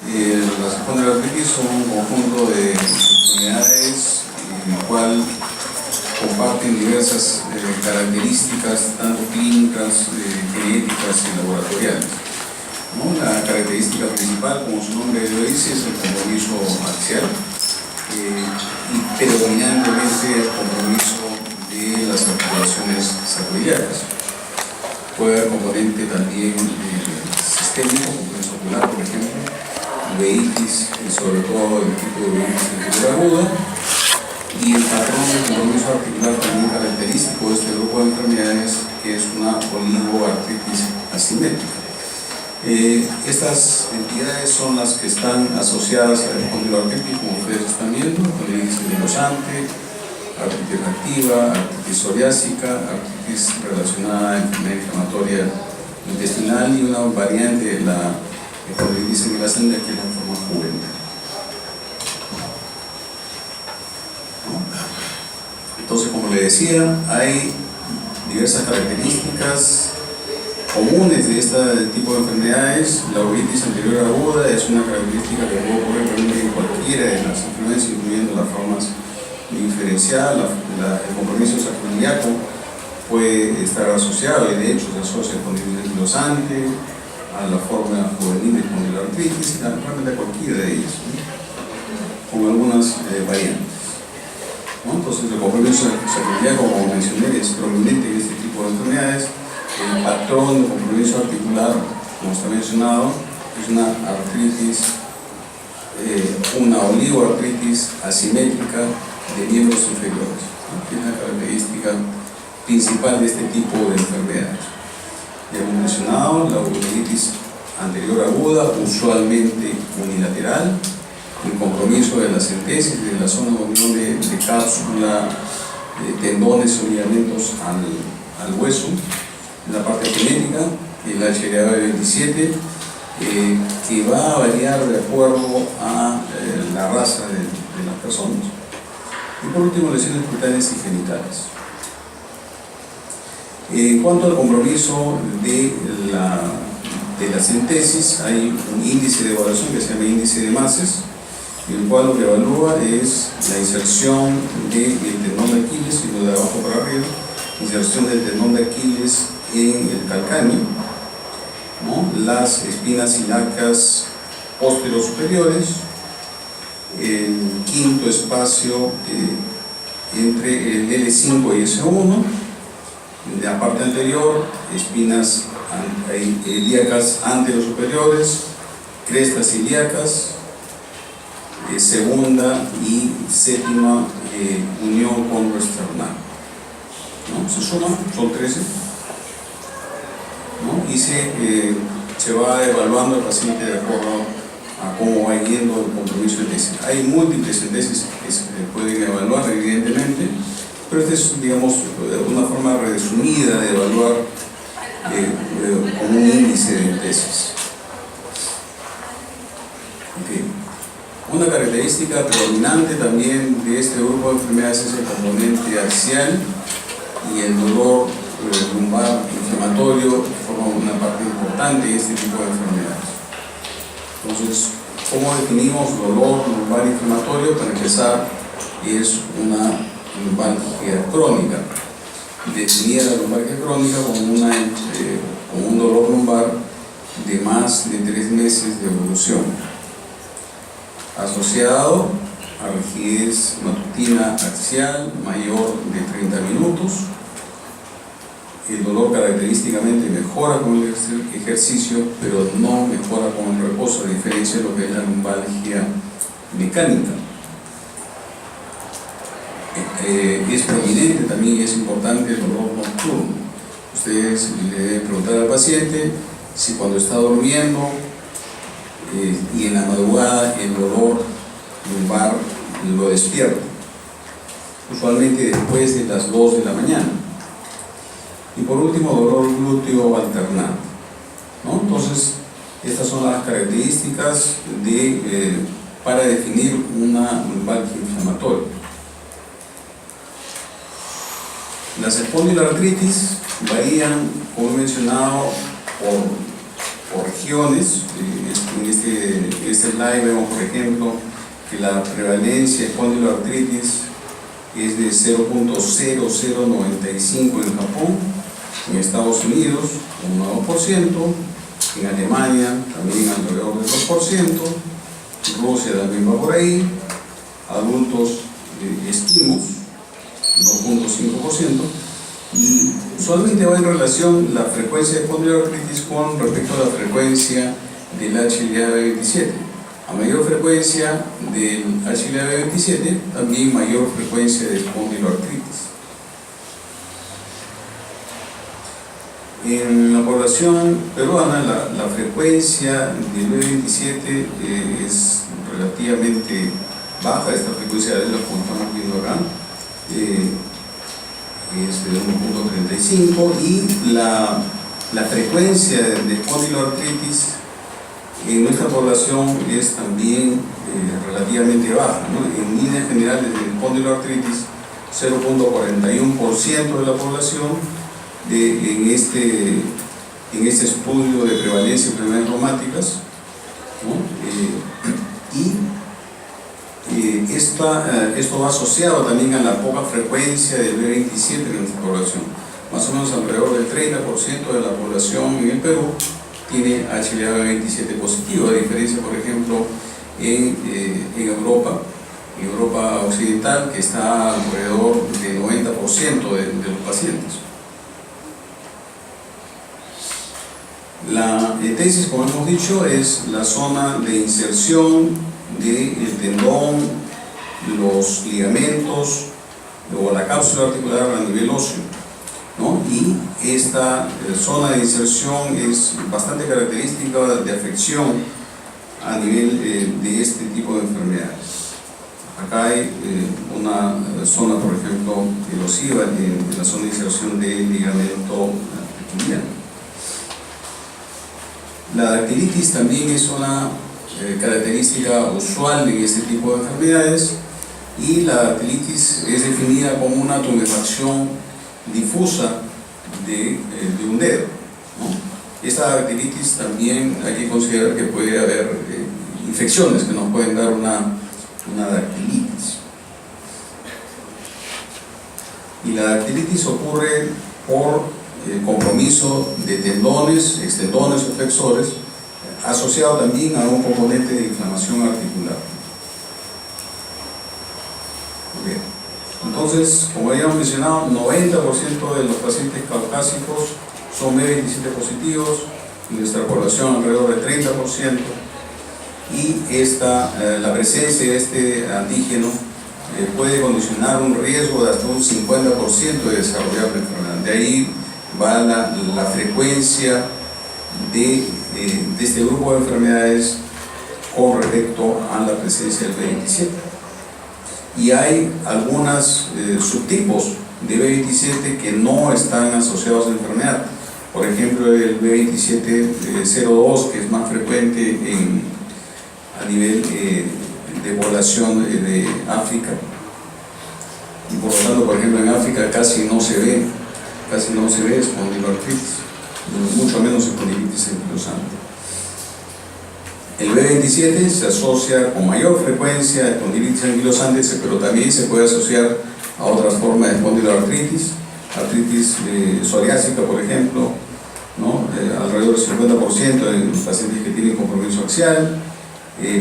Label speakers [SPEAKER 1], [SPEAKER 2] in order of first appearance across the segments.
[SPEAKER 1] Las espondiloartritis son un conjunto de enfermedades en el cual comparten diversas características, tanto clínicas, genéticas y laboratoriales, ¿no? La característica principal, como su nombre lo dice, es el compromiso axial y predominantemente el compromiso de las articulaciones sacroiliacas. Puede haber componente también sistémico, compromiso ocular, por ejemplo, uveitis, sobre todo el tipo de uveitis anterior aguda, y el patrón de compromiso articular también característico de este grupo de enfermedades, que es una oligoartritis asimétrica. Estas entidades son las que están asociadas a la espondiloartritis, como ustedes están viendo, artritis anquilosante, artritis reactiva, artritis psoriásica, artritis relacionada a enfermedad inflamatoria intestinal y una variante de la espondilitis anquilosante, que es la forma juvenil. Entonces, como le decía, hay diversas características comunes de este tipo de enfermedades. La uveitis anterior aguda es una característica que puede ocurrir en cualquiera de las enfermedades, incluyendo las formas diferencial. El compromiso sacroiliaco puede estar asociado, y de hecho se asocia con el anquilosante, a la forma juvenil de espondiloartritis, realmente a cualquiera de ellas, ¿no? Con algunas variantes, ¿no? Entonces, el compromiso sacroiliaco, como mencioné, es prominente en este tipo de enfermedades. El patrón de compromiso articular, como está mencionado, es una artritis, una oligoartritis asimétrica de miembros inferiores, ¿no? Que es la característica principal de este tipo de enfermedades. Ya hemos mencionado la uveitis anterior aguda, usualmente unilateral, el compromiso de la centesis de la zona de unión de cápsula, tendones o ligamentos al hueso. La parte genética, el HLA-B27, que va a variar de acuerdo a la raza de las personas. Y por último, lesiones cutáneas y genitales. En cuanto al compromiso de la centesis, hay un índice de evaluación que se llama índice de Masses, el cual lo que evalúa es la inserción del tendón de Aquiles, y lo de abajo para arriba, inserción del tendón de Aquiles en el calcáneo, ¿no? Las espinas ilíacas posterior-superiores, el quinto espacio entre el L5 y S1, de la parte anterior, espinas ilíacas anterior-superiores, crestas ilíacas, segunda y séptima unión contro-esternal, ¿no? Se suman, son 13, ¿no? Y se va evaluando al paciente de acuerdo a cómo va yendo el compromiso de tesis. Hay múltiples tesis que se pueden evaluar, evidentemente, pero esta es, digamos, una forma resumida de evaluar como un índice de tesis. Okay. Una característica predominante también de este grupo de enfermedades es el componente axial y el dolor lumbar inflamatorio, que forma una parte importante de este tipo de enfermedades. Entonces, ¿cómo definimos dolor lumbar inflamatorio? Para empezar, es una lumbalgia crónica. Definida la lumbalgia crónica como un dolor lumbar de más de 3 meses de evolución, asociado a rigidez matutina axial mayor de 30 minutos. El dolor característicamente mejora con el ejercicio, pero no mejora con el reposo, a diferencia de lo que es la lumbalgia mecánica. Es prominente también y es importante el dolor nocturno. Ustedes le deben preguntar al paciente si cuando está durmiendo y en la madrugada el dolor lumbar lo despierta, usualmente después de las 2 de la mañana. Y por último, dolor glúteo alternante, ¿no? Entonces, estas son las características para definir una lumbalgia inflamatoria. Las espondiloartritis varían, como he mencionado, por regiones. en este slide vemos, por ejemplo, que la prevalencia de espondiloartritis es de 0.0095 en Japón, en Estados Unidos un 9%, en Alemania también alrededor del 2%, Rusia también va por ahí, adultos esquimos 2.5%, y usualmente va en relación la frecuencia de espondiloartritis con respecto a la frecuencia del HLA-B27. A mayor frecuencia del HLA-B27, también mayor frecuencia de espondiloartritis. En la población peruana, la frecuencia del B27 es relativamente baja. Esta frecuencia es la que estamos viendo acá, es de 1.35, y la frecuencia de espondiloartritis en nuestra población es también relativamente baja, ¿no? En líneas generales de espondiloartritis, 0.41% de la población en este estudio de prevalencia de enfermedades reumáticas, ¿no? Esto va asociado también a la poca frecuencia del B27 en nuestra población. Más o menos alrededor del 30% de la población en el Perú tiene HLA-B27 positivo, a diferencia, por ejemplo, en Europa occidental, que está alrededor del 90% de los pacientes. La tesis, como hemos dicho, es la zona de inserción del tendón, los ligamentos o la cápsula articular a nivel óseo, ¿no? Y esta zona de inserción es bastante característica de afección a nivel de este tipo de enfermedades. Acá hay una zona, por ejemplo, erosiva en la zona de inserción del ligamento articular. La dactilitis también es una característica usual en este tipo de enfermedades, y la dactilitis es definida como una tumefacción difusa de un dedo, ¿no? Esta dactilitis también hay que considerar que puede haber infecciones que nos pueden dar una dactilitis. Y la dactilitis ocurre por compromiso de tendones, extendones o flexores, asociado también a un componente de inflamación articular. Bien. Entonces, como habíamos mencionado, 90% de los pacientes caucásicos son B27 positivos, en nuestra población alrededor del 30%, y la presencia de este antígeno puede condicionar un riesgo de hasta un 50% de desarrollar la enfermedad. De ahí va la frecuencia de este grupo de enfermedades con respecto a la presencia del B27. Y hay algunos subtipos de B27 que no están asociados a la enfermedad. Por ejemplo, el B27.02, que es más frecuente a nivel de población de África. Y por lo tanto, por ejemplo, en África casi no se ve espondiloartritis, mucho menos espondilitis anquilosante. El B27 se asocia con mayor frecuencia a espondilitis anquilosante, pero también se puede asociar a otras formas de espondiloartritis, artritis psoriásica, por ejemplo, ¿no? Alrededor del 50% en los pacientes que tienen compromiso axial,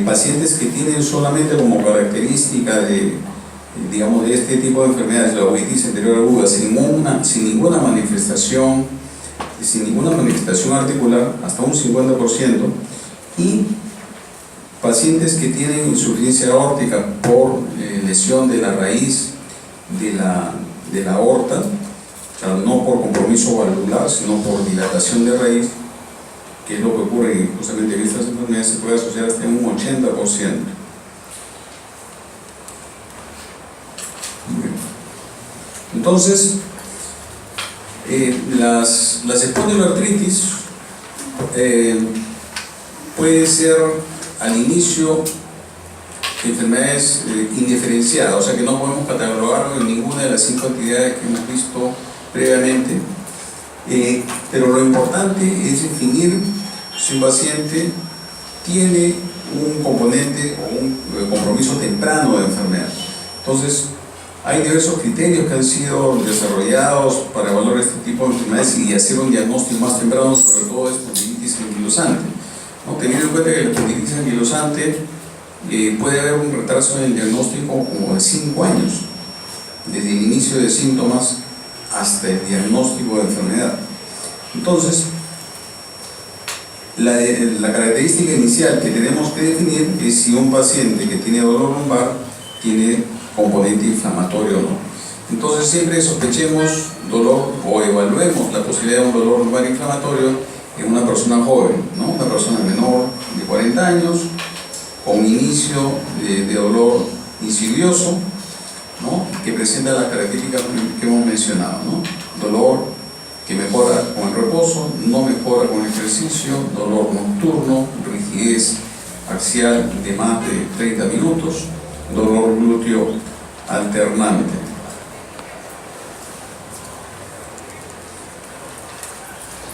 [SPEAKER 1] pacientes que tienen solamente como característica de este tipo de enfermedades la uveitis anterior aguda sin ninguna manifestación articular, hasta un 50%, y pacientes que tienen insuficiencia aórtica por lesión de la raíz de la aorta, o sea, no por compromiso valvular, sino por dilatación de raíz, que es lo que ocurre justamente en estas enfermedades, se puede asociar hasta un 80%. Entonces, las espondiloartritis puede ser al inicio enfermedades indiferenciadas, o sea que no podemos catalogarlo en ninguna de las 5 entidades que hemos visto previamente, pero lo importante es definir si un paciente tiene un componente o un compromiso temprano de enfermedad. Entonces, hay diversos criterios que han sido desarrollados para evaluar este tipo de enfermedades y hacer un diagnóstico más temprano, sobre todo de espondilitis anquilosante, ¿no? Teniendo en cuenta que la espondilitis anquilosante puede haber un retraso en el diagnóstico como de 5 años, desde el inicio de síntomas hasta el diagnóstico de enfermedad. Entonces, la característica inicial que tenemos que definir es si un paciente que tiene dolor lumbar tiene componente inflamatorio o no. Entonces siempre sospechemos dolor o evaluemos la posibilidad de un dolor lumbar inflamatorio en una persona joven, ¿no? Una persona menor de 40 años con inicio de dolor insidioso, ¿no? Que presenta las características que hemos mencionado, ¿no? Dolor que mejora con el reposo, no mejora con el ejercicio, dolor nocturno, rigidez axial de más de 30 minutos, dolor glúteo alternante.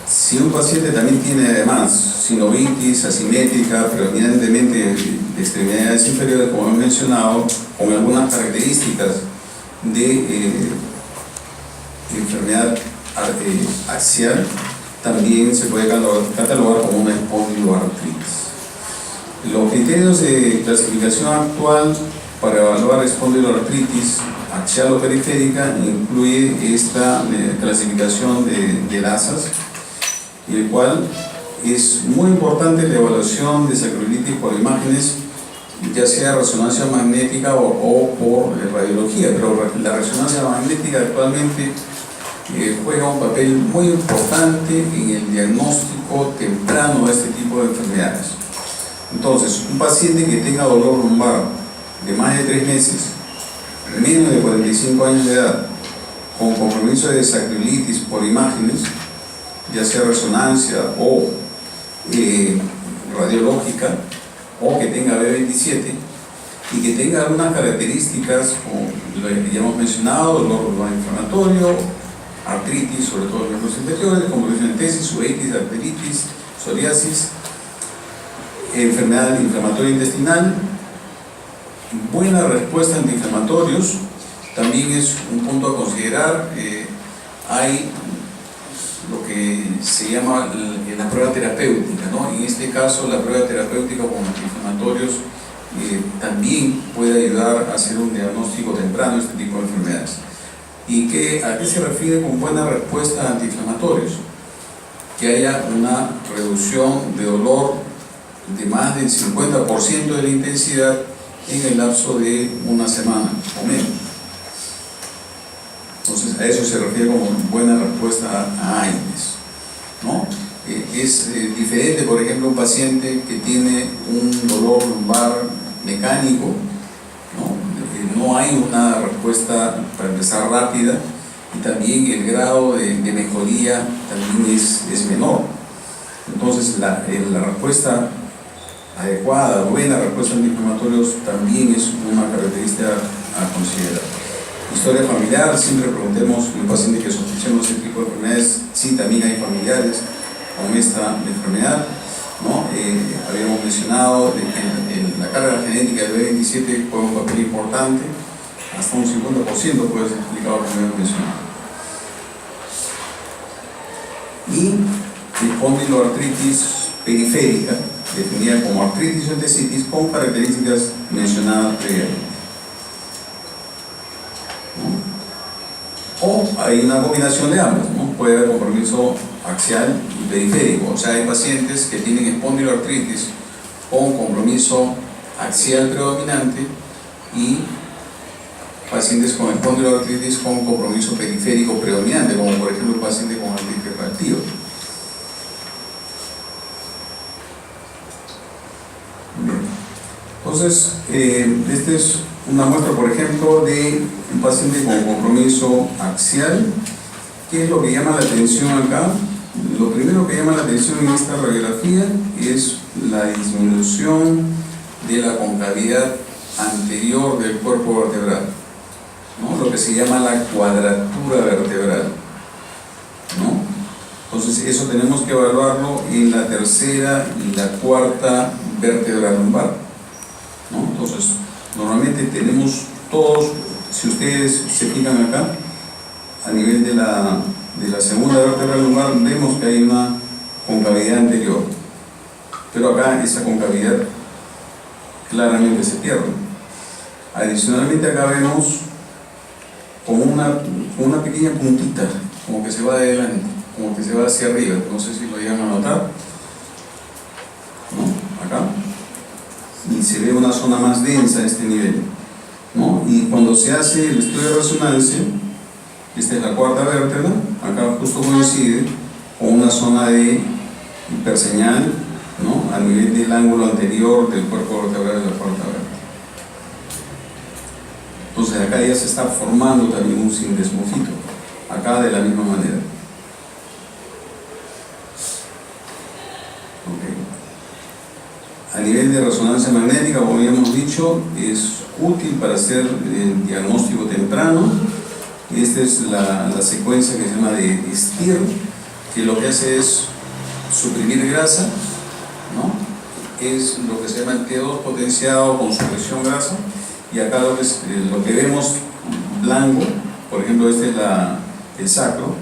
[SPEAKER 1] Si un paciente también tiene además sinovitis asimétrica, predominantemente de extremidades inferiores, como he mencionado, con algunas características de enfermedad axial, también se puede catalogar como una espondiloartritis. Los criterios de clasificación actual para evaluar espondiloartritis axial o periférica incluye esta clasificación de LASAS, el cual es muy importante la evaluación de sacroiliitis por imágenes, ya sea resonancia magnética o por radiología, pero la resonancia magnética actualmente juega un papel muy importante en el diagnóstico temprano de este tipo de enfermedades. Entonces, un paciente que tenga dolor lumbar de más de 3 meses, menos de 45 años de edad, con compromiso de sacroiliitis por imágenes, ya sea resonancia o radiológica, o que tenga B27 y que tenga algunas características como lo que ya hemos mencionado, dolor lumbar inflamatorio, artritis, sobre todo en los miembros inferiores, compromiso de tesis, uveitis, arteritis, psoriasis, enfermedad inflamatoria intestinal, buena respuesta a antiinflamatorios, también es un punto a considerar. Hay lo que se llama la prueba terapéutica, ¿no? En este caso, la prueba terapéutica con antiinflamatorios también puede ayudar a hacer un diagnóstico temprano de este tipo de enfermedades. ¿Y a qué se refiere con buena respuesta a antiinflamatorios? Que haya una reducción de dolor de más del 50% de la intensidad en el lapso de una semana o menos. Entonces, a eso se refiere como buena respuesta a AINES, ¿no? Es diferente, por ejemplo, un paciente que tiene un dolor lumbar mecánico, no hay una respuesta, para empezar, rápida, y también el grado de mejoría también es menor. Entonces, la respuesta adecuada, buena respuesta a antiinflamatorios también es una característica a considerar. Historia familiar, siempre preguntemos a un paciente que sospechemos este tipo de enfermedades, si también hay familiares con esta enfermedad, ¿no? Habíamos mencionado que la carga genética del B27 juega un papel importante, hasta un 50% puede ser explicado como habíamos mencionado. Y espondiloartritis periférica, definida como artritis o entesitis, con características mencionadas previamente. O hay una combinación de ambos, ¿no? Puede haber compromiso axial y periférico, o sea, hay pacientes que tienen espondiloartritis con compromiso axial predominante y pacientes con espondiloartritis con compromiso periférico predominante, como por ejemplo un paciente con artritis reactiva. Entonces, esta es una muestra, por ejemplo, de un paciente con compromiso axial. ¿Qué es lo que llama la atención acá? Lo primero que llama la atención en esta radiografía es la disminución de la concavidad anterior del cuerpo vertebral, ¿no? Lo que se llama la cuadratura vertebral, ¿no? Entonces, eso tenemos que evaluarlo en la tercera y la cuarta vértebra lumbar, ¿no? Entonces, normalmente tenemos todos, si ustedes se fijan acá, a nivel de la segunda vértebra lumbar, vemos que hay una concavidad anterior, pero acá esa concavidad claramente se pierde. Adicionalmente acá vemos como una pequeña puntita, como que se va adelante, como que se va hacia arriba, no sé si lo llegan a notar, ¿no? Acá, y se ve una zona más densa a este nivel, ¿no? Y cuando se hace el estudio de resonancia, esta es la cuarta vértebra, acá justo coincide con una zona de hiperseñal, ¿no? A nivel del ángulo anterior del cuerpo vertebral de la cuarta vértebra. Entonces acá ya se está formando también un sindesmofito, acá de la misma manera. A nivel de resonancia magnética, como habíamos dicho, es útil para hacer el diagnóstico temprano. Esta es la secuencia que se llama de STIR, que lo que hace es suprimir grasa, ¿no? Es lo que se llama el T2 potenciado con supresión grasa. Y acá lo que vemos blanco, por ejemplo, este es el sacro,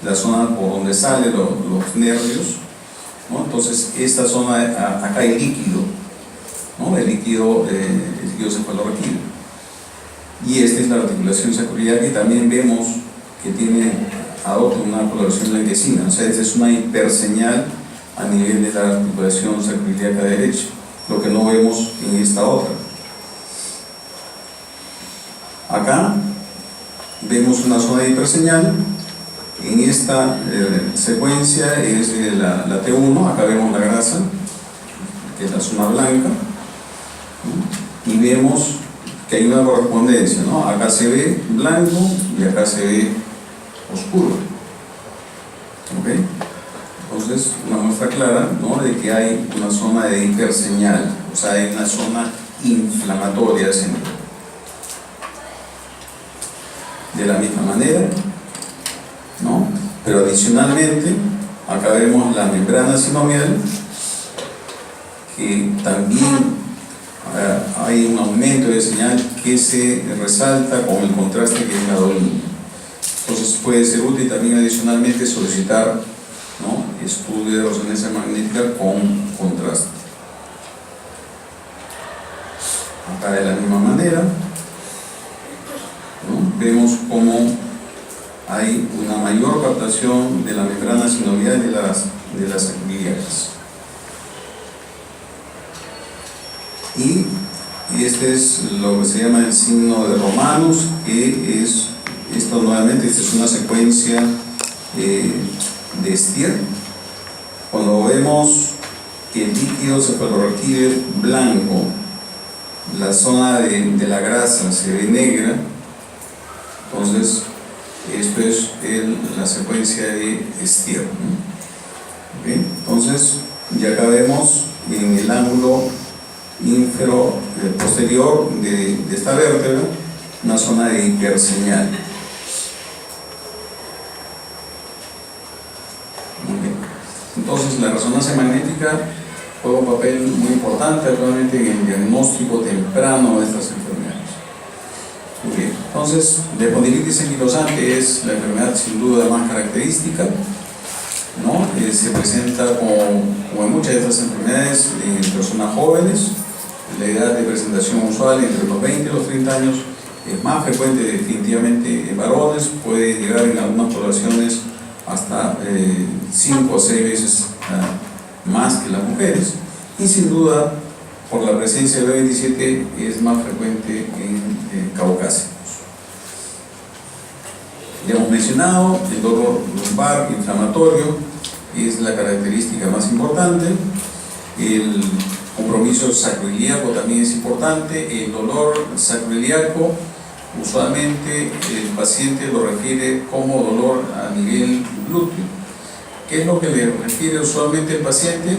[SPEAKER 1] la zona por donde salen los nervios, ¿no? Entonces esta zona, acá hay líquido, ¿no? El líquido cefalorraquídeo. Y esta es la articulación sacroiliaca, y también vemos que adopta una coloración blanquecina, o sea, esta es una hiperseñal a nivel de la articulación sacroiliaca derecha, lo que no vemos en esta otra. Acá vemos una zona de hiperseñal. En esta secuencia es la T1, acá vemos la grasa, que es la zona blanca, ¿no? Y vemos que hay una correspondencia, ¿no? Acá se ve blanco y acá se ve oscuro. ¿Okay? Entonces, una muestra clara, ¿no? De que hay una zona de hiperseñal, o sea, hay una zona inflamatoria central. De la misma manera, ¿no? Pero adicionalmente, acá vemos la membrana sinovial, que también hay un aumento de señal que se resalta con el contraste que es la dolina. Entonces puede ser útil también adicionalmente solicitar, ¿no? Estudio de resonancia magnética con contraste. Acá de la misma manera, ¿no? Vemos cómo hay una mayor captación de la membrana sinovial de las sacroiliacas. Y este es lo que se llama el signo de Romanus, que es esto nuevamente, esta es una secuencia de STIR. Cuando vemos que el líquido cefalorraquídeo blanco, la zona de la grasa se ve negra, entonces esto es la secuencia de STIR, ¿no? ¿Okay? Entonces ya acá vemos en el ángulo posterior de esta vértebra una zona de hiperseñal. ¿Okay? Entonces la resonancia magnética juega un papel muy importante actualmente en el diagnóstico temprano de estas enfermedades. Okay. Entonces, la espondilitis anquilosante es la enfermedad sin duda más característica, ¿no? Se presenta como en muchas de estas enfermedades en personas jóvenes. La edad de presentación usual entre los 20 y los 30 años es más frecuente definitivamente en varones, puede llegar en algunas poblaciones hasta 5 o 6 veces más que las mujeres, y sin duda por la presencia de B27 es más frecuente en caucásicos. Ya hemos mencionado el dolor lumbar inflamatorio, es la característica más importante. El compromiso sacroiliaco también es importante. El dolor sacroiliaco usualmente el paciente lo refiere como dolor a nivel glúteo. ¿Qué es lo que le refiere usualmente el paciente?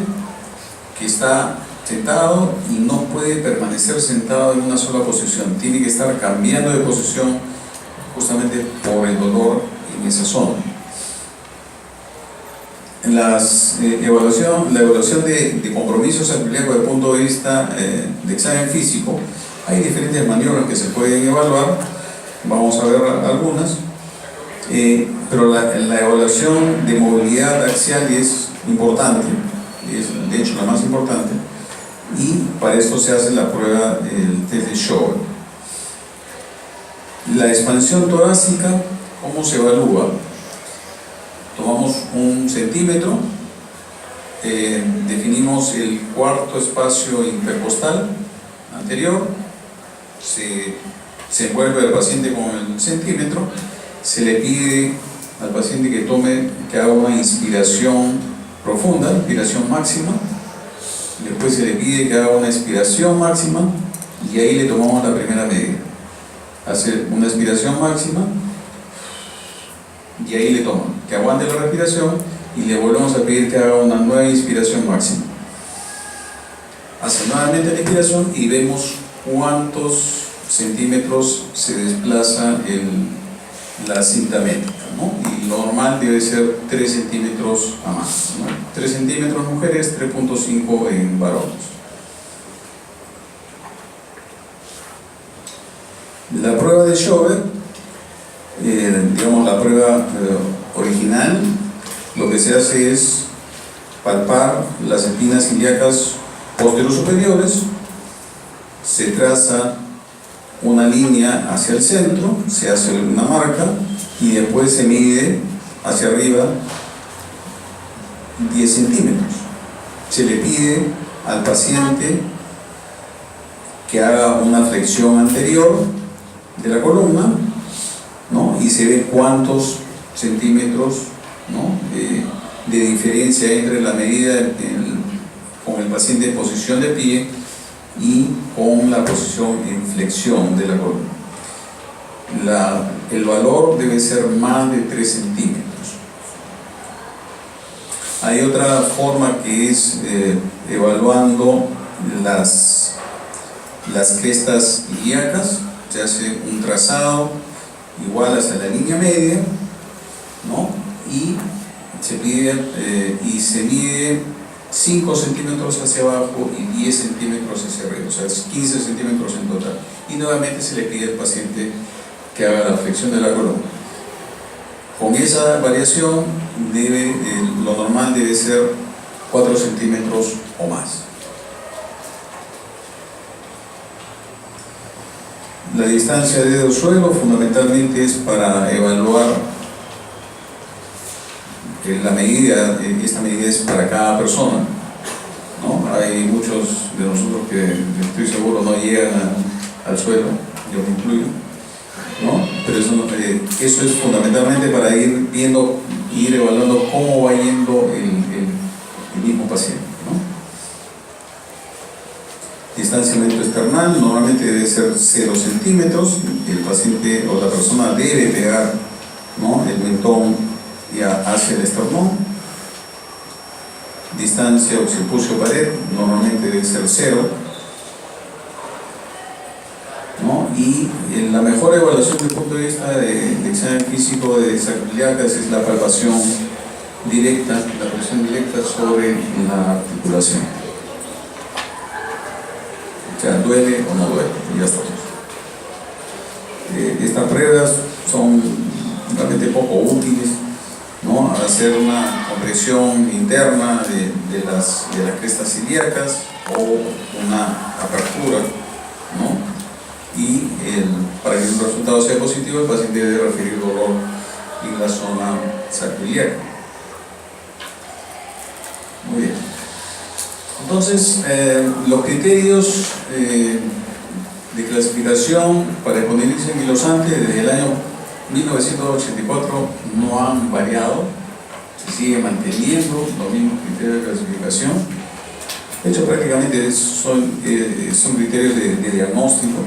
[SPEAKER 1] Que está sentado y no puede permanecer sentado en una sola posición, tiene que estar cambiando de posición justamente por el dolor en esa zona. la evaluación de compromiso sacroiliaco desde el punto de vista de examen físico, hay diferentes maniobras que se pueden evaluar, vamos a ver algunas, pero la evaluación de movilidad axial es importante, es de hecho la más importante, y para esto se hace la prueba, el test de Schober. La expansión torácica, ¿cómo se evalúa? Tomamos un centímetro, definimos el cuarto espacio intercostal anterior, se envuelve al paciente con el centímetro, se le pide al paciente que haga una inspiración profunda, inspiración máxima, después se le pide que haga una expiración máxima y ahí le tomamos la primera medida. Hace una expiración máxima y ahí le toman, que aguante la respiración y le volvemos a pedir que haga una nueva inspiración máxima. Hace nuevamente la inspiración y vemos cuántos centímetros se desplaza la cinta métrica, ¿no? Y lo normal debe ser 3 centímetros a más, ¿no? 3 centímetros mujeres, 3.5 en varones. La prueba de Schober, digamos la prueba original, lo que se hace es palpar las espinas ilíacas posterior-superiores, se traza una línea hacia el centro, se hace una marca y después se mide hacia arriba 10 centímetros. Se le pide al paciente que haga una flexión anterior de la columna, ¿no? Y se ve cuántos centímetros, ¿no? de diferencia entre la medida con el paciente en posición de pie y con la posición en flexión de la columna. El valor debe ser más de 3 centímetros. Hay otra forma que es evaluando las crestas ilíacas. Se hace un trazado igual hasta la línea media, ¿no? Y se mide 5 centímetros hacia abajo y 10 centímetros hacia arriba, o sea, 15 centímetros en total. Y nuevamente se le pide al paciente que haga la flexión de la columna. Con esa variación, lo normal debe ser 4 centímetros o más. La distancia de dedo-suelo fundamentalmente es para evaluar la medida. Esta medida es para cada persona, ¿no? Hay muchos de nosotros que estoy seguro no llegan al suelo, yo me incluyo, ¿no? Pero eso es fundamentalmente para ir evaluando cómo va yendo el mismo paciente, ¿no? Distanciamiento external normalmente debe ser 0 centímetros. El paciente o la persona debe pegar, ¿no? El mentón hacia el esternón. Distancia occipucio-pared normalmente debe ser 0, ¿no? Y la mejor evaluación desde el punto de vista de examen físico de sacroiliacas es la palpación directa, la presión directa sobre la articulación. O sea, duele o no duele, y ya está. Estas pruebas son realmente poco útiles, ¿no? Hacer una compresión interna de las crestas ilíacas o una apertura, ¿no? Y para que el resultado sea positivo, el paciente debe referir dolor en la zona sacroiliaca. Muy bien. Entonces, los criterios de clasificación para espondilitis anquilosante desde el año 1984 no han variado, se sigue manteniendo los mismos criterios de clasificación. De hecho, prácticamente son criterios de diagnóstico.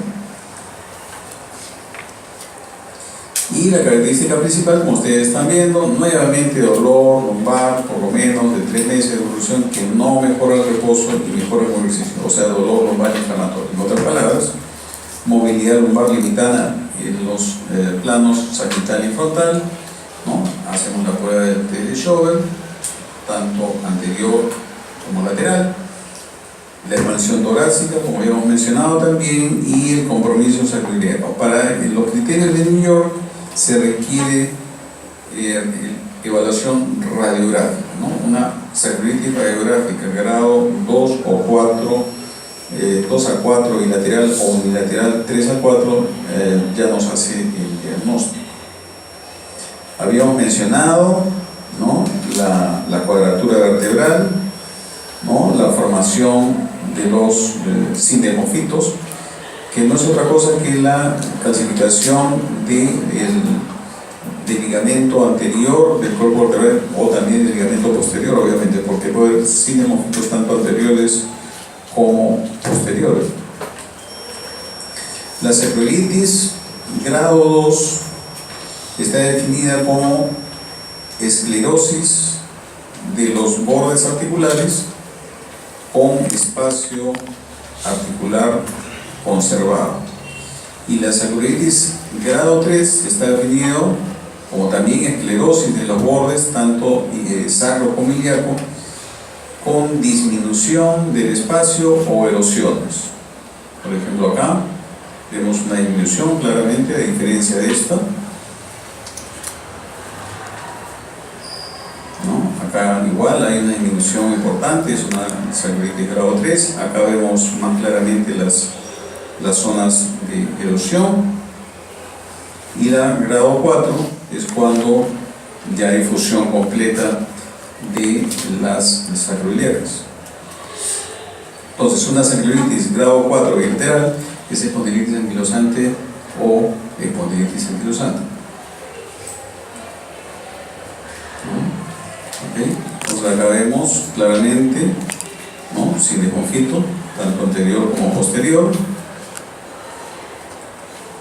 [SPEAKER 1] Y la característica principal, como ustedes están viendo, nuevamente dolor lumbar por lo menos de 3 meses de evolución que no mejora el reposo y mejora el ejercicio, o sea, dolor lumbar inflamatorio. En otras palabras, movilidad lumbar limitada en los planos sagital y frontal, ¿no? Hacemos la prueba del test de Schober tanto anterior como lateral, la expansión torácica, como ya hemos mencionado también, y el compromiso sacroiliaco. Para los criterios de New York se requiere evaluación radiográfica, ¿no? Una sacroilitis radiográfica grado 2 o 4, 2 a 4 y lateral o unilateral 3 a 4 ya nos hace el diagnóstico. Habíamos mencionado, ¿no?, la cuadratura vertebral, ¿no?, la formación de los sindemófitos, que no es otra cosa que la calcificación del ligamento anterior del cuerpo vertebral o también del ligamento posterior, obviamente, porque puede haber sindemófitos tanto anteriores como posteriores. La sacroilitis grado 2 está definida como esclerosis de los bordes articulares con espacio articular conservado. Y la sacroilitis grado 3 está definido como también esclerosis de los bordes, tanto sacro como ilíaco, con disminución del espacio o erosiones. Por ejemplo, acá vemos una disminución claramente, a diferencia de esta. Acá igual hay una disminución importante, es una sacroilitis grado 3. Acá vemos más claramente las zonas de erosión. Y la grado 4 es cuando ya hay fusión completa de las sacroiliacas. Entonces, una sacroilitis grado 4 bilateral es espondilitis anquilosante o espondilitis anquilosante. Entonces acá vemos claramente, ¿no?, sindemófito, tanto anterior como posterior.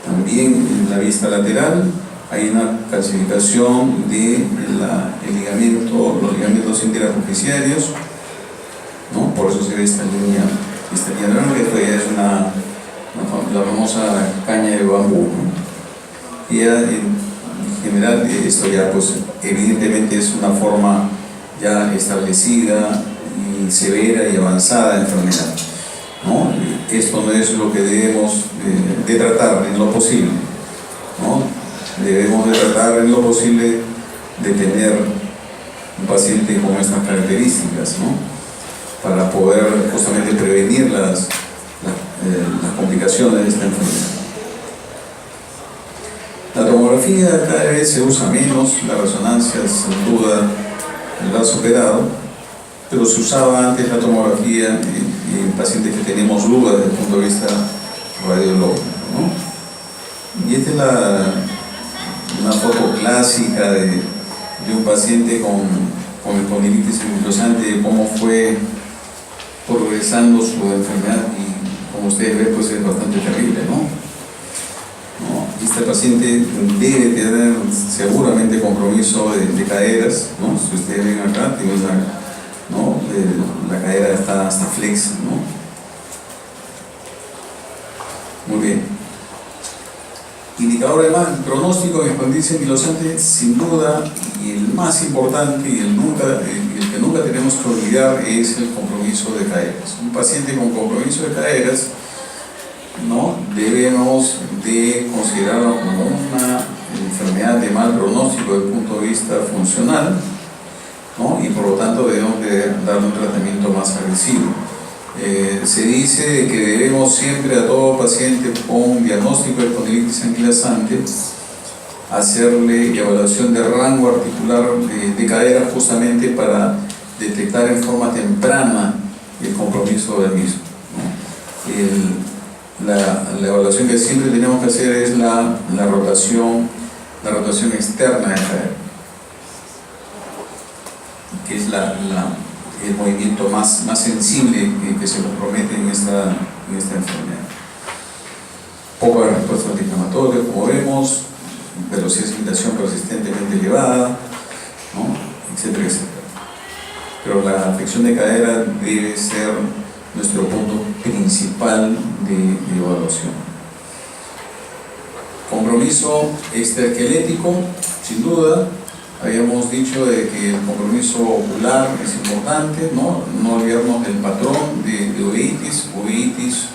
[SPEAKER 1] También en la vista lateral hay una calcificación de los ligamentos interapofisiarios, ¿no? Por eso se ve esta línea naranja, esto ya es la famosa caña de bambú, ¿no? Y ya en general esto ya pues evidentemente es una forma ya establecida y severa y avanzada de enfermedad, ¿no? Esto no es lo que debemos de tratar en lo posible, ¿no? Debemos de tratar en lo posible de tener un paciente con estas características, ¿no?, para poder justamente prevenir las complicaciones de esta enfermedad. La tomografía cada vez se usa menos, la resonancia sin duda la ha superado, pero se usaba antes la tomografía en pacientes que teníamos dudas desde el punto de vista radiológico, ¿no? Y esta es una foto clásica de un paciente con espondilitis anquilosante, de cómo fue progresando su enfermedad, y como ustedes ven pues es bastante terrible, ¿no? Este paciente debe tener seguramente compromiso de caderas, ¿no? Si ustedes ven acá, tiene la cadera está flexa, ¿no? Muy bien. Indicador además pronóstico de espondilitis anquilosante, sin duda, y el más importante y el que nunca tenemos que olvidar, es el compromiso de caderas. Un paciente con compromiso de caderas, ¿no?, debemos de considerarlo como una enfermedad de mal pronóstico desde el punto de vista funcional, ¿no?, y por lo tanto debemos de darle un tratamiento más agresivo. Se dice que debemos siempre a todo paciente con diagnóstico de espondilitis anquilosante hacerle evaluación de rango articular de cadera, justamente para detectar en forma temprana el compromiso del mismo, ¿no? La evaluación que siempre tenemos que hacer es la rotación externa de cadera, que es el movimiento más sensible que se compromete en esta enfermedad. Poca respuesta antiinflamatoria, como vemos, velocidad de excitación persistentemente elevada, ¿no?, etcétera, etcétera. Pero la afección de cadera debe ser nuestro punto principal de evaluación. Compromiso extraesquelético, sin duda, Habíamos dicho de que el compromiso ocular es importante, no olvidarnos del patrón de uveitis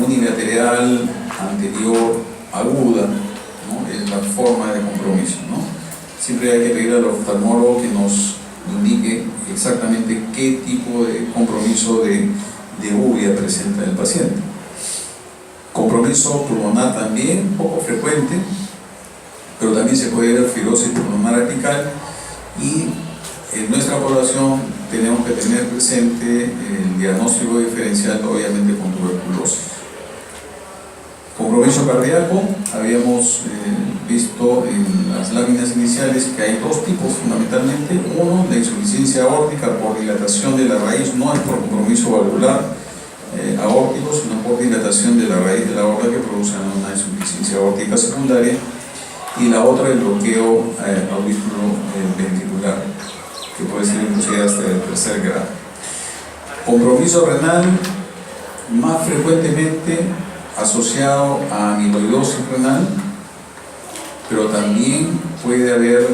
[SPEAKER 1] unilateral anterior aguda, ¿no? Es la forma de compromiso, ¿no? Siempre hay que pedir al oftalmólogo que nos indique exactamente qué tipo de compromiso de uvea presenta el paciente. Compromiso pulmonar también, poco frecuente, pero también se puede ver fibrosis pulmonar apical, y en nuestra población tenemos que tener presente el diagnóstico diferencial, obviamente con tuberculosis. Compromiso cardíaco, habíamos visto en las láminas iniciales que hay dos tipos fundamentalmente. Uno, la insuficiencia aórtica por dilatación de la raíz, no es por compromiso valvular aórtico, sino por dilatación de la raíz de la aorta, que produce una insuficiencia aórtica secundaria. Y la otra, el bloqueo aurículo ventricular, que puede ser inclusive hasta el tercer grado. Compromiso renal, más frecuentemente asociado a amiloidosis renal, pero también puede haber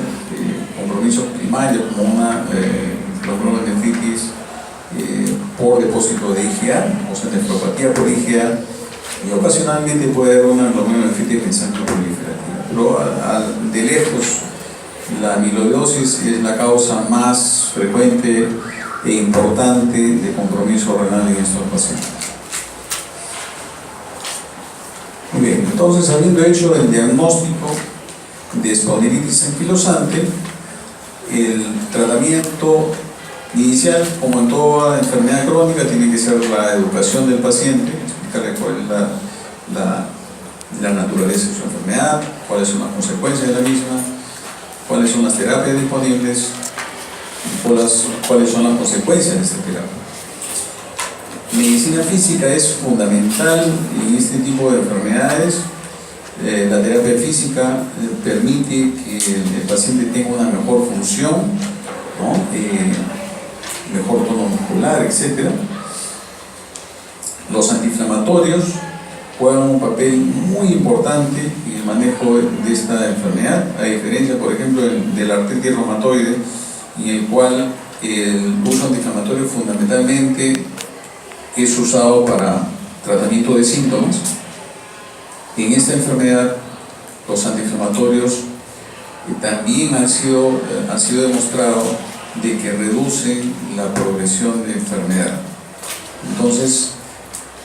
[SPEAKER 1] compromisos primarios como una glomerulonefritis por depósito de IgA, o sea, nefropatía por IgA, y ocasionalmente puede haber una glomerulonefritis en sangre proliferativa. Pero de lejos, la amiloidosis es la causa más frecuente e importante de compromiso renal en estos pacientes. Muy bien, entonces, habiendo hecho el diagnóstico de espondilitis anquilosante, el tratamiento inicial, como en toda enfermedad crónica, tiene que ser la educación del paciente, explicarle cuál es la naturaleza de su enfermedad, cuáles son las consecuencias de la misma, cuáles son las terapias disponibles y cuáles son las consecuencias de esta terapia. Medicina física es fundamental en este tipo de enfermedades. La terapia física permite que el paciente tenga una mejor función, ¿no? Mejor tono muscular, etc. Los antiinflamatorios juegan un papel muy importante en el manejo de esta enfermedad, a diferencia, por ejemplo, de la artritis reumatoide, en el cual el uso antiinflamatorio fundamentalmente es usado para tratamiento de síntomas. En esta enfermedad, los antiinflamatorios también han sido demostrado de que reducen la progresión de enfermedad. Entonces,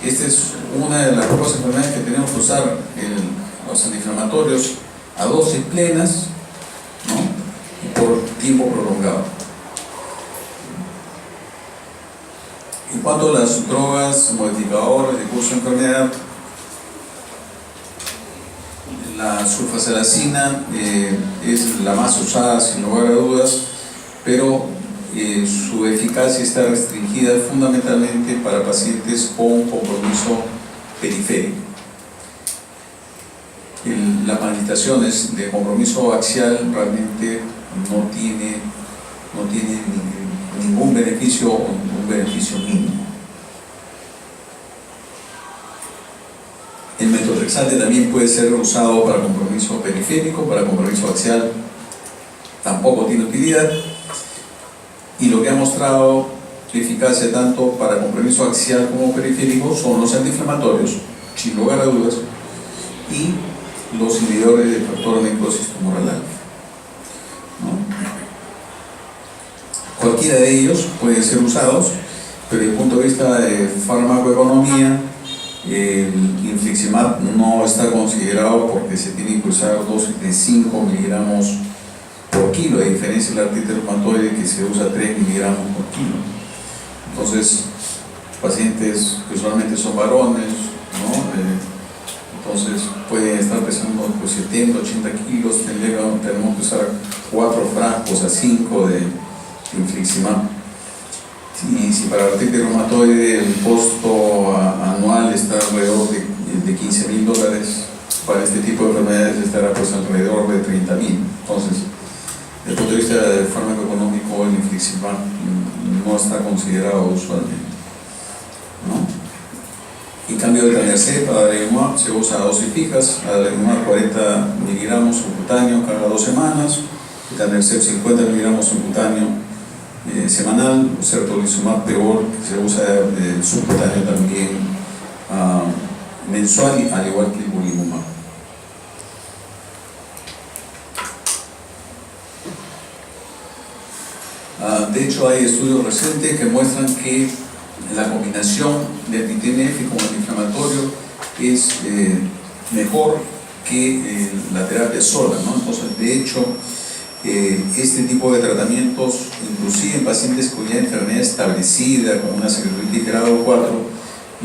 [SPEAKER 1] esta es una de las pocas enfermedades que tenemos que usar los antiinflamatorios a dosis plenas, ¿no? Y por tiempo prolongado. En cuanto a las drogas modificadoras de curso de enfermedad, la sulfasalazina es la más usada sin lugar a dudas, pero su eficacia está restringida fundamentalmente para pacientes con compromiso periférico. Las manifestaciones de compromiso axial realmente no tiene ningún beneficio o un beneficio mínimo. El metotrexate también puede ser usado para compromiso periférico, para compromiso axial tampoco tiene utilidad. Y lo que ha mostrado eficacia tanto para compromiso axial como periférico son los antiinflamatorios, sin lugar a dudas, y los inhibidores del factor necrosis tumoral alfa, ¿no? Cualquiera de ellos pueden ser usados, pero desde el punto de vista de farmacoeconomía, el infliximab no está considerado porque se tiene que usar dosis de 5 miligramos por kilo, a diferencia de la artritis reumatoide que se usa 3 miligramos por kilo. Entonces, pacientes que usualmente son varones, ¿no? Entonces pueden estar pesando 70, 80 kilos, tenemos que usar 4 frascos a 5 de infliximab. Y si para artritis reumatoide el costo anual está alrededor de $15,000, para este tipo de enfermedades estará pues alrededor de 30,000. Entonces, desde el punto de vista del fármaco económico, el infliximab no está considerado usualmente, ¿no? En cambio, el etanercept para adalimumab se usa a dosis fijas, adalimumab 40 miligramos subcutáneo cada 2 semanas, etanercept 50 miligramos subcutáneo semanal, certolizumab peor, que se usa subcutáneo también mensual, al igual que el ipilimumab. De hecho, hay estudios recientes que muestran que la combinación de anti-TNF con antiinflamatorio es mejor que la terapia sola, ¿no? Entonces, de hecho, este tipo de tratamientos, inclusive en pacientes con ya enfermedad establecida, como una cerebritis grado 4,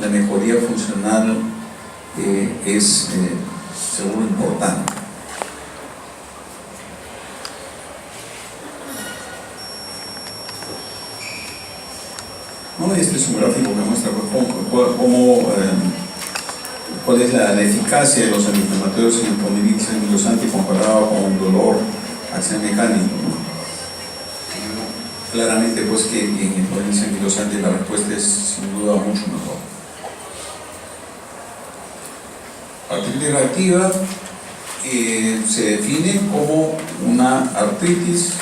[SPEAKER 1] la mejoría funcional es seguro importante. ¿No? Este es un gráfico que muestra cuál es la eficacia de los antiinflamatorios en espondilitis anquilosante comparado con un dolor axial mecánico, ¿no? Claramente, pues, que en espondilitis anquilosante la respuesta es sin duda mucho mejor. Artritis reactiva se define como una artritis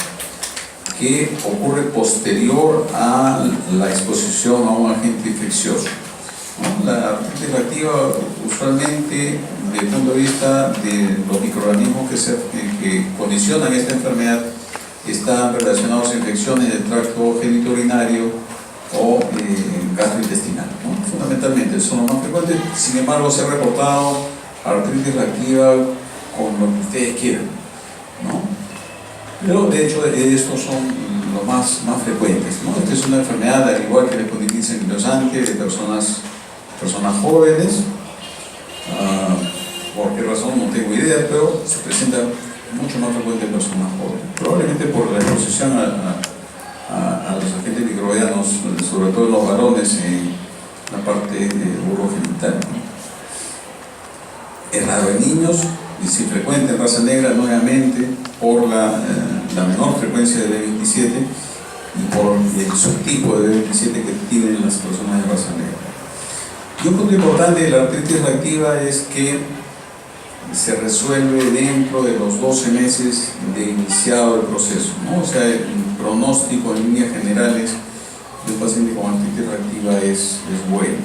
[SPEAKER 1] que ocurre posterior a la exposición a un agente infeccioso, ¿no? La artritis reactiva usualmente, desde el punto de vista de los microorganismos que condicionan esta enfermedad, están relacionados a infecciones del tracto genitourinario o gastrointestinal, ¿no? Fundamentalmente son los más frecuentes. Sin embargo, se ha reportado artritis reactiva con lo que ustedes quieran, ¿no? Pero de hecho estos son los más frecuentes, ¿no? Esta es una enfermedad, al igual que la espondilitis anquilosante, de personas jóvenes. ¿Por qué razón? No tengo idea, pero se presenta mucho más frecuente en personas jóvenes. Probablemente por la exposición a los agentes microbianos, sobre todo en los varones, en la parte urogenital, ¿no? Es raro en niños, y sí frecuente en raza negra, nuevamente por la menor frecuencia de B27 y por el subtipo de B27 que tienen las personas de raza negra. Y un punto importante de la artritis reactiva es que se resuelve dentro de los 12 meses de iniciado el proceso, ¿no? O sea, el pronóstico en líneas generales de un paciente con artritis reactiva es bueno.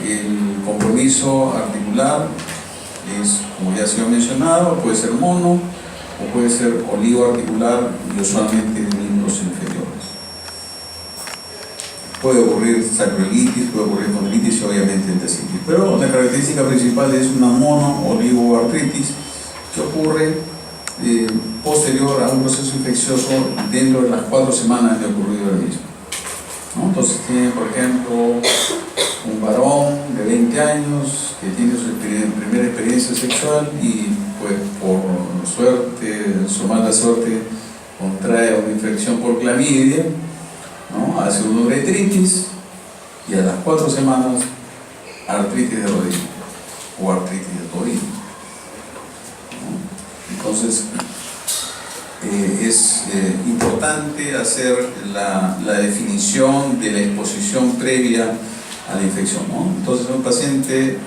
[SPEAKER 1] El compromiso articular es, como ya se ha mencionado, puede ser mono o puede ser oligoarticular y usualmente de miembros inferiores. Puede ocurrir sacroilitis, puede ocurrir condilitis y obviamente entesitis, pero la característica principal es una mono-oligoartritis que ocurre posterior a un proceso infeccioso dentro de las 4 semanas de ocurrido el mismo, ¿no? Entonces tiene, por ejemplo, un varón de 20 años que tiene su primera experiencia sexual y pues por suerte, su mala suerte, contrae una infección por clamidia, ¿no? Hace una uretritis y a las 4 semanas artritis de rodilla o artritis de tobillo, ¿no? Entonces es importante hacer la definición de la exposición previa a la infección, ¿no? Entonces un paciente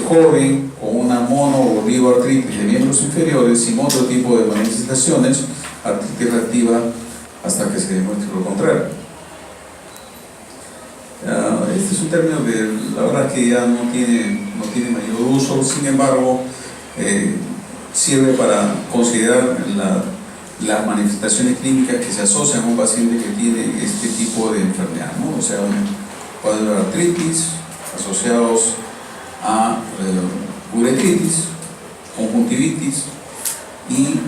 [SPEAKER 1] joven con una mono o oligoartritis de miembros inferiores sin otro tipo de manifestaciones, artritis reactiva hasta que se demuestre lo contrario. Este es un término que la verdad es que ya no tiene mayor uso, sin embargo sirve para considerar las manifestaciones clínicas que se asocian a un paciente que tiene este tipo de enfermedad, ¿no? O sea, un cuadro de artritis asociados a uretritis, conjuntivitis y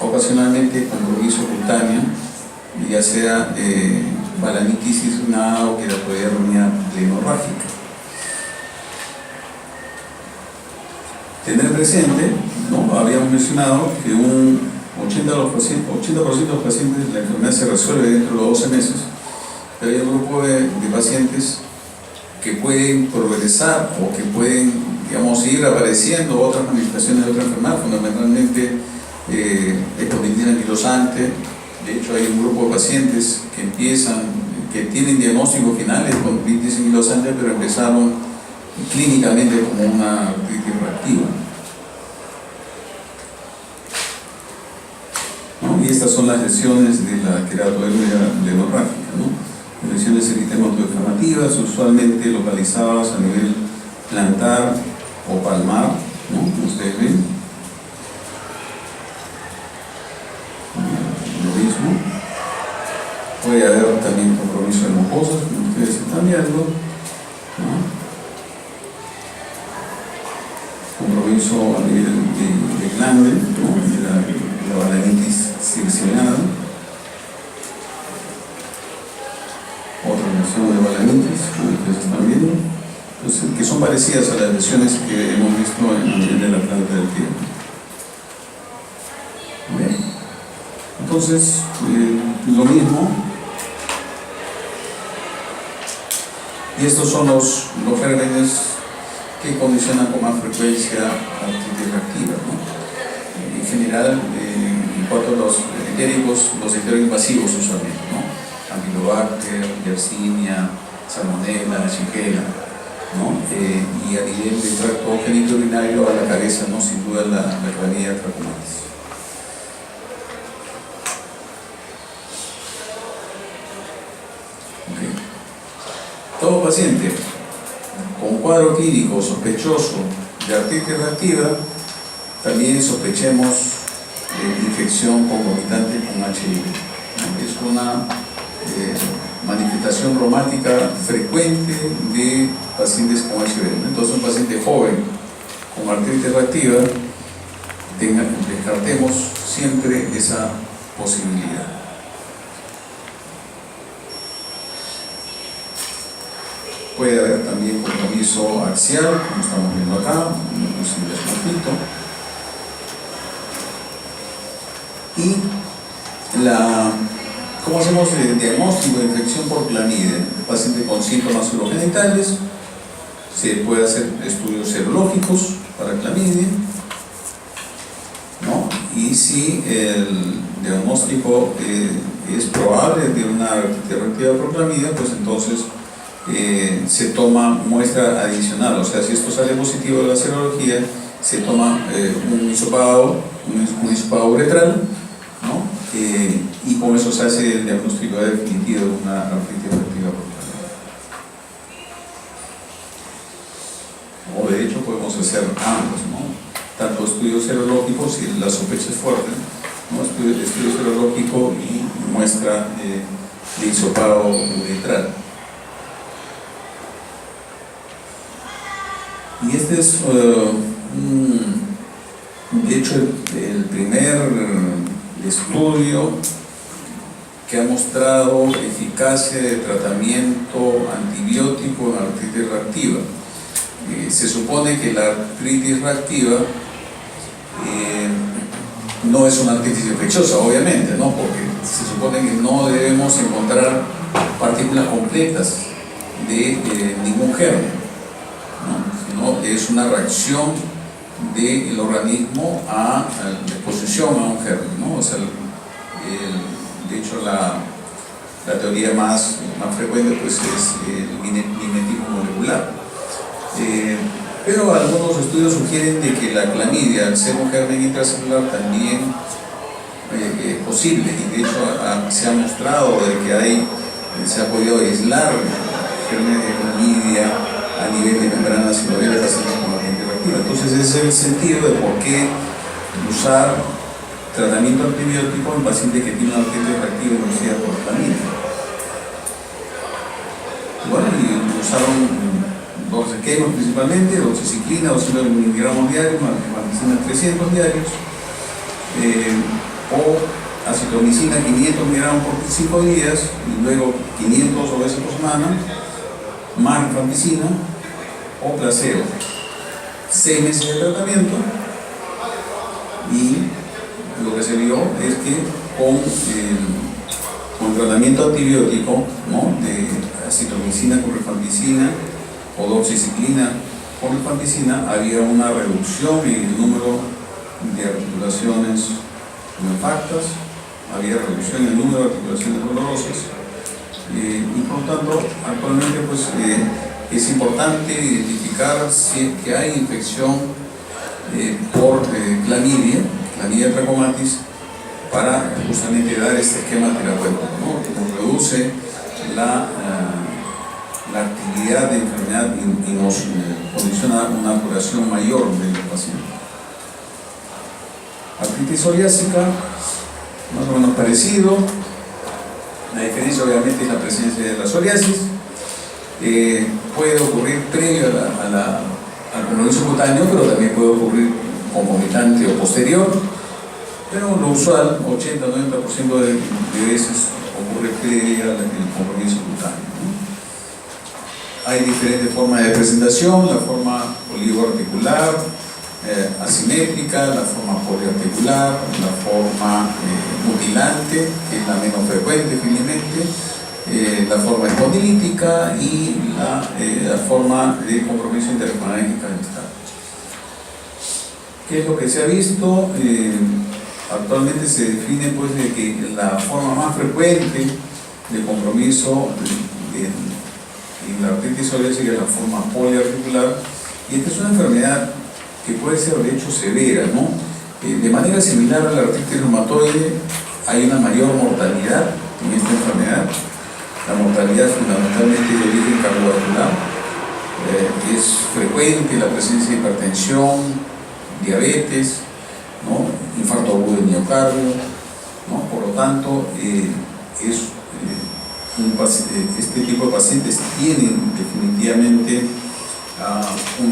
[SPEAKER 1] ocasionalmente compromiso cutáneo, ya sea balanitis isnada o queratodermia plenorrágica. Tener presente, ¿no? Habíamos mencionado que un 80% de los pacientes la enfermedad se resuelve dentro de los 12 meses, pero hay un grupo de pacientes que pueden progresar o que pueden, digamos, ir apareciendo otras manifestaciones de otra enfermedad, fundamentalmente espondilitis anquilosante. De hecho, hay un grupo de pacientes que tienen diagnóstico final de espondilitis anquilosante, pero empezaron clínicamente como una artritis reactiva. Y estas son las lesiones de la queratodermia lemorrágica, ¿no? Lesiones eritemato-inflamativas, usualmente localizadas a nivel plantar o palmar, ¿no? Como ustedes ven. Lo mismo. Puede haber también compromiso de mucosas, como ustedes están viendo, ¿no? Compromiso a nivel de glande, ¿no? De la balanitis seccionada. Otra lesión de balanitis, como ustedes están viendo. Entonces, que son parecidas a las lesiones que hemos visto en el nivel de la planta del pie. Bien. Entonces, lo mismo. Y estos son los gérmenes que condicionan con más frecuencia la artritis reactiva, ¿no? En general, en cuanto a los entéricos, los enteroinvasivos usualmente, ¿no? Campylobacter, Yersinia, Salmonella, Shigella, ¿no? Y a nivel del tracto genitourinario, a la cabeza, ¿no? Sin duda la Chlamydia trachomatis. Todo paciente con cuadro clínico sospechoso de artritis reactiva, también sospechemos infección concomitante con HIV. Es una manifestación reumática frecuente de pacientes con HIV. Entonces, un paciente joven con artritis reactiva, descartemos siempre esa posibilidad. Puede haber también compromiso axial, como estamos viendo acá, un posible conflicto. Y ¿cómo hacemos el diagnóstico de infección por clamidia? El paciente con síntomas urogenitales, se puede hacer estudios serológicos para clamidia, ¿no? Y si el diagnóstico es probable de una artritis reactiva por clamidia, pues entonces se toma muestra adicional. O sea, si esto sale positivo de la serología, se toma un hisopado uretral, ¿no? Y con eso se hace el diagnóstico definitivo de una artritis reactiva por clamidia. O de hecho podemos hacer ambos, ¿no? Tanto estudios serológicos, si la sospecha es fuerte, ¿no? Estudio serológico y muestra de hisopado uretral. Y este es, de hecho, el primer estudio que ha mostrado eficacia de tratamiento antibiótico en artritis reactiva. Se supone que la artritis reactiva no es una artritis infecciosa, obviamente, ¿no? Porque se supone que no debemos encontrar partículas completas de ningún germen, ¿no? Es una reacción del organismo a la exposición a un germen, ¿no? O sea, de hecho la teoría más frecuente pues es el mimetismo molecular, pero algunos estudios sugieren de que la clamidia, al ser un germen intracelular, también es posible, y de hecho se ha mostrado de que se ha podido aislar germen de clamidia a nivel de membranas sinoviales pacientes con artritis reactiva. Entonces ese es el sentido de por qué usar tratamiento antibiótico en pacientes que tienen una artritis reactiva inducida por clamidia. Bueno, y usaron dos esquemas principalmente, doxiciclina 200 miligramos diarios, vancomicina 300 diarios, o acitromicina 500 miligramos por 5 días, y luego 500 veces por semana, más rifampicina o placebo. 6 meses de tratamiento, y lo que se vio es que con tratamiento antibiótico, ¿no? De acitromicina con rifampicina o doxiciclina con rifampicina, había una reducción en el número de articulaciones infartas, había reducción en el número de articulaciones dolorosas, y por lo tanto actualmente pues, es importante identificar si es que hay infección por clamidia trachomatis para justamente dar este esquema terapéutico, ¿no? Que reduce la actividad de enfermedad y nos condiciona una curación mayor del paciente. Artritis psoriásica, más o menos parecido. La diferencia obviamente es la presencia de la psoriasis. Puede ocurrir previo al compromiso cutáneo, pero también puede ocurrir concomitante o posterior. Pero lo usual, 80-90% de veces ocurre previo al compromiso cutáneo, ¿no? Hay diferentes formas de presentación: la forma oligoarticular, asimétrica, la forma poliarticular, la forma mutilante, que es la menos frecuente felizmente, la forma espondilítica y la forma de compromiso interfalágica distal. ¿Qué es lo que se ha visto? Actualmente se define pues de que la forma más frecuente de compromiso en la artritis psoriásica es la forma poliarticular, y esta es una enfermedad que puede ser de hecho severa, ¿no? De manera similar a la artritis reumatoide, hay una mayor mortalidad en esta enfermedad. La mortalidad fundamentalmente es de origen cardiovascular. Es frecuente la presencia de hipertensión, diabetes, ¿no? Infarto agudo de miocardio, ¿no? Por lo tanto, este tipo de pacientes tienen definitivamente un